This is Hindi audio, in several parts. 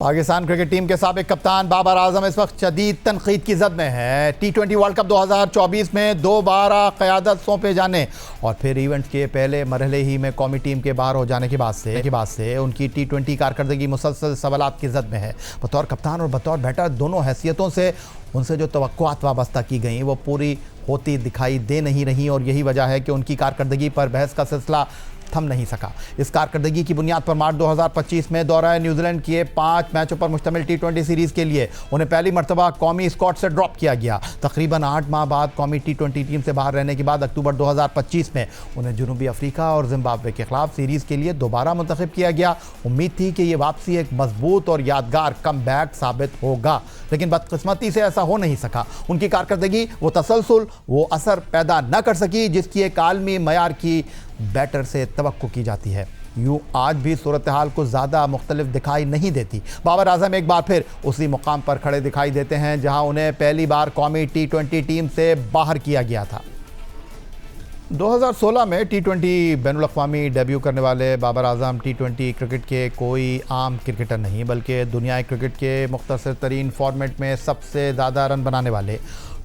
पाकिस्तान क्रिकेट टीम के साबिक कप्तान बाबर आजम इस वक्त शदीद तनकीद की जद में है। T20 वर्ल्ड कप 2024 में दोबारा क़यादत सौंपे जाने और फिर इवेंट के पहले मरहले ही में कौमी टीम के बाहर हो जाने के बाद से उनकी T20 कारकर्दगी मुसलसल सवालात की जद में है। बतौर कप्तान और बतौर बैटर दोनों हैसियतों से उनसे जो तवक्कुआत वाबस्ता की गई वो पूरी होती दिखाई दे नहीं रही और यही वजह है कि उनकी कारकर्दगी पर बहस का सिलसिला थम नहीं सका। इस कारकर्दगी की बुनियाद पर मार्च 2025 में दौरा न्यूजीलैंड के 5 मैचों पर मुश्तमिल T20 सीरीज़ के लिए उन्हें पहली मरतबा कौमी स्क्वाड से ड्रॉप किया गया। तकरीबन 8 माह बाद कौमी T20 टीम से बाहर रहने के बाद अक्टूबर 2025 में उन्हें जनूबी अफ्रीका और जिम्बाब्वे के खिलाफ सीरीज़ के लिए दोबारा मुंतखब किया गया। उम्मीद थी कि ये वापसी एक मजबूत और यादगार कम बैक साबित होगा, लेकिन बदकिस्मती से ऐसा हो नहीं सका। उनकी कारकर्दगी वो तसलसल वो असर पैदा न कर सकी जिसकी एक आलमी मयार की बैटर से तवक्को की जाती है। यूँ आज भी सूरत हाल को ज़्यादा मुख्तलिफ दिखाई नहीं देती। बाबर आजम एक बार फिर उसी मुकाम पर खड़े दिखाई देते हैं जहां उन्हें पहली बार कौमी T20 टीम से बाहर किया गया था। 2016 में T20 बैनुल-अक़वामी डेब्यू करने वाले बाबर आजम T20 क्रिकेट के कोई आम क्रिकेटर नहीं बल्कि दुनिया क्रिकेट के मुख्तसर तरीन फॉर्मेट में सबसे ज़्यादा रन बनाने वाले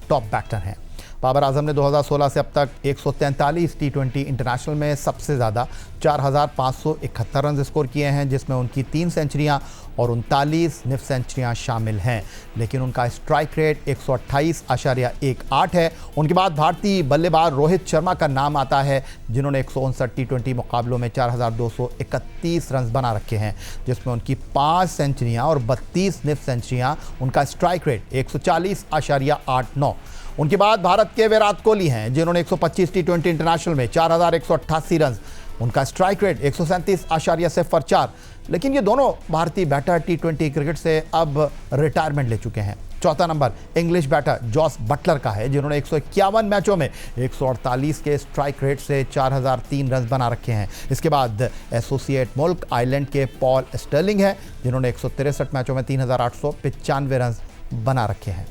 टॉप बैटर हैं। बाबर आजम ने 2016 से अब तक 143 T20 इंटरनेशनल में सबसे ज़्यादा 4,571 रन स्कोर किए हैं, जिसमें उनकी 3 सेंचुरियाँ और 39 निफ सेंचुरियाँ शामिल हैं। लेकिन उनका स्ट्राइक रेट 128.18 है। उनके बाद भारतीय बल्लेबाज रोहित शर्मा का नाम आता है जिन्होंने 159 T20 मुकाबलों में 4,231 रन बना रखे हैं, जिसमें उनकी 5 सेंचुरियाँ और 32 निफ सेंचुरियाँ। उनका स्ट्राइक रेट 140.89। उनके बाद भारत के विराट कोहली हैं जिन्होंने 125 T20 इंटरनेशनल में 4,188 रन। उनका स्ट्राइक रेट 137.04। लेकिन ये दोनों भारतीय बैटर T20 क्रिकेट से अब रिटायरमेंट ले चुके हैं। चौथा number English batter Jos Buttler का है जिन्होंने 151 मैचों में 148 के स्ट्राइक रेट से 4,003 रन बना रखे हैं। इसके बाद एसोसिएट मुल्क आइलैंड के पॉल स्टर्लिंग हैं जिन्होंने 163 मैचों में 3,895 रन बना रखे हैं।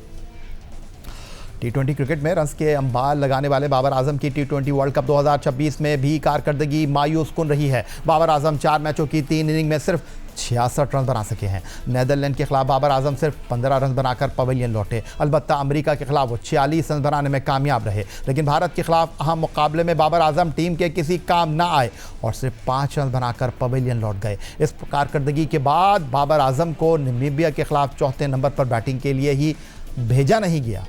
T20 क्रिकेट में रन्स के अंबार लगाने वाले बाबर आजम की T20 वर्ल्ड कप 2026 में भी कारकर्दगी मायूस कुन रही है। बाबर आजम 4 मैचों की 3 इनिंग में सिर्फ 66 रन बना सके हैं। नीदरलैंड के खिलाफ बाबर आजम सिर्फ 15 रन बनाकर पवेलियन लौटे। अलबत्ता अमेरिका के खिलाफ वो 46 रन बनाने में कामयाब रहे। लेकिन भारत के खिलाफ अहम मुकाबले में बाबर आजम टीम के किसी काम ना आए और सिर्फ 5 रन बनाकर पवेलियन लौट गए। इस कारकर्दगी के बाद बाबर आजम को नामीबिया के खिलाफ चौथे नंबर पर बैटिंग के लिए ही भेजा नहीं गया।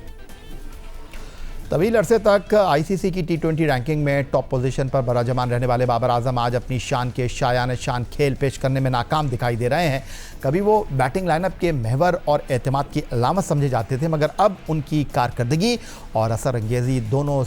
तवील अरसे तक ICC की T20 रैंकिंग में टॉप पोजीशन पर बराजमान रहने वाले बाबर आजम आज अपनी शान के शायान शान खेल पेश करने में नाकाम दिखाई दे रहे हैं। कभी वो बैटिंग लाइनअप के महवर और एतमाद की अलामत समझे जाते थे, मगर अब उनकी कारकर्दगी और असर अंगेज़ी दोनों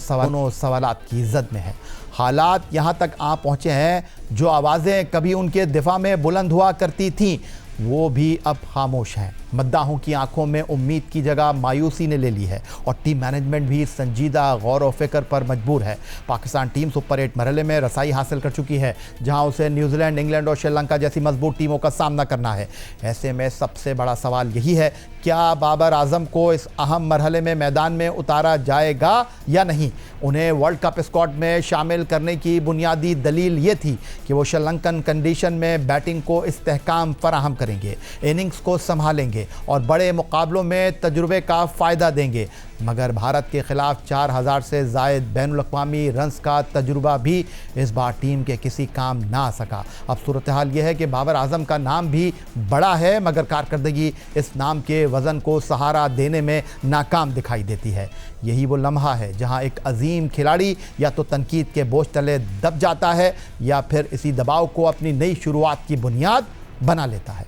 सवालात की जद में है। हालात यहाँ तक आ पहुँचे हैं जो आवाज़ें कभी उनके दिफा में बुलंद हुआ करती थीं वो भी अब खामोश हैं। मद्दाहों की आंखों में उम्मीद की जगह मायूसी ने ले ली है और टीम मैनेजमेंट भी संजीदा गौर व फिक्र पर मजबूर है। पाकिस्तान टीम सुपर 8 मरहले में रसाई हासिल कर चुकी है जहां उसे न्यूजीलैंड, इंग्लैंड और श्रीलंका जैसी मजबूत टीमों का सामना करना है। ऐसे में सबसे बड़ा सवाल यही है, क्या बाबर आजम को इस अहम मरहले में मैदान में उतारा जाएगा या नहीं। उन्हें वर्ल्ड कप स्क्वाड में शामिल करने की बुनियादी दलील ये थी कि वो श्रीलंकन कंडीशन में बैटिंग को इस्तेहकाम फराहम करेंगे, इनिंग्स को संभालेंगे और बड़े मुकाबलों में तजुर्बे का फ़ायदा देंगे। मगर भारत के खिलाफ 4,000 से ज़ायद बैनुल-अक़वामी रन्स का तजुर्बा भी इस बार टीम के किसी काम ना आ सका। अब सूरत हाल यह है कि बाबर आजम का नाम भी बड़ा है मगर कारकर्दगी इस नाम के वज़न को सहारा देने में नाकाम दिखाई देती है। यही वो लम्हा है जहां एक अजीम खिलाड़ी या तो तनकीद के बोझ तले दब जाता है या फिर इसी दबाव को अपनी नई शुरुआत की बुनियाद बना लेता है।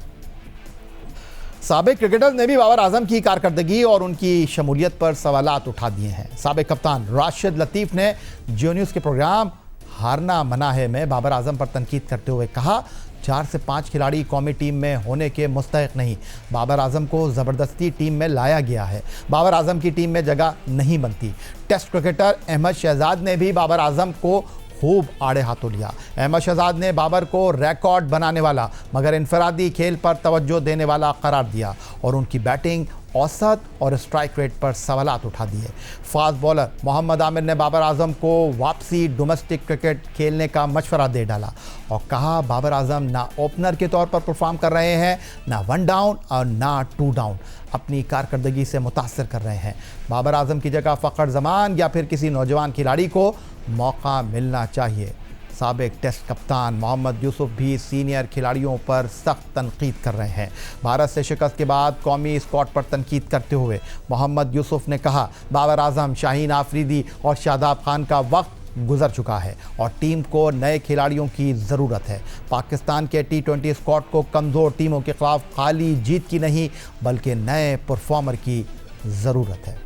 साबिक क्रिकेटर्स ने भी बाबर आजम की कारकर्दगी और उनकी शमूलियत पर सवालात उठा दिए हैं। साबिक कप्तान राशिद लतीफ़ ने जियो न्यूज़ के प्रोग्राम हारना मना है में बाबर आजम पर तनकीद करते हुए कहा, 4 से 5 खिलाड़ी कौमी टीम में होने के मुस्तहिक नहीं। बाबर आजम को ज़बरदस्ती टीम में लाया गया है। बाबर आजम की टीम में जगह नहीं बनती। टेस्ट क्रिकेटर अहमद शहजाद ने भी बाबर आजम को खूब आड़े हाथों लिया। अहमद शहजाद ने बाबर को रिकॉर्ड बनाने वाला मगर इनफरादी खेल पर तवज्जो देने वाला करार दिया और उनकी बैटिंग औसत और स्ट्राइक रेट पर सवालात उठा दिए। फास्ट बॉलर मोहम्मद आमिर ने बाबर आजम को वापसी डोमेस्टिक क्रिकेट खेलने का मशवरा दे डाला और कहा बाबर आजम ना ओपनर के तौर पर परफॉर्म कर रहे हैं, ना 1 डाउन और ना 2 डाउन, अपनी कारकर्दगी से मुतासर कर रहे हैं। बाबर आजम की जगह फ़खर जमान या फिर किसी नौजवान खिलाड़ी को मौका मिलना चाहिए। साबिक टेस्ट कप्तान मोहम्मद यूसुफ भी सीनियर खिलाड़ियों पर सख्त तनकीद कर रहे हैं। भारत से शिकस्त के बाद कौमी स्क्वाड पर तनकीद करते हुए मोहम्मद यूसुफ ने कहा बाबर आजम, शाहीन आफरीदी और शादाब खान का वक्त गुजर चुका है और टीम को नए खिलाड़ियों की ज़रूरत है। पाकिस्तान के T20 स्क्वाड को कमज़ोर टीमों के खिलाफ खाली जीत की नहीं बल्कि नए परफॉर्मर की ज़रूरत है।